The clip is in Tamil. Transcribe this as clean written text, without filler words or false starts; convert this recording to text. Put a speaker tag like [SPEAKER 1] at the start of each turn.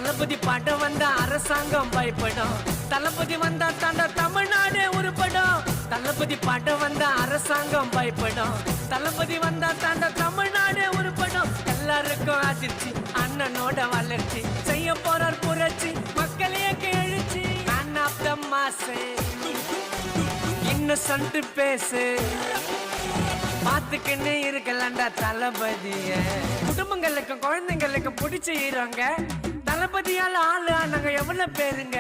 [SPEAKER 1] தளபதி படம் வந்தா அரசாங்கம் பயப்படும். தளபதி வந்தா தாண்டா தமிழ்நாடே உருப்படும். தளபதி படம் வந்தா அரசாங்கம் பயப்படும். தளபதி வந்தா தாண்டா தமிழ்நாடே உருப்படும். எல்லாருக்கும் அதிர்ச்சி, அண்ணனோட வளர்ச்சி, செய்ய போறார் புரட்சி, மக்களையே எழுச்சி. Man of the mass, innocent பேசு, பாத்துக்கின்னு இருக்கலாம்டா தளபதிய. குடும்பங்களுக்கும் குழந்தைங்களுக்கும் பிடிச்ச ஹீரோங்க. தளபதியால ஆளு நாங்க எவ்வளவு பேருங்க.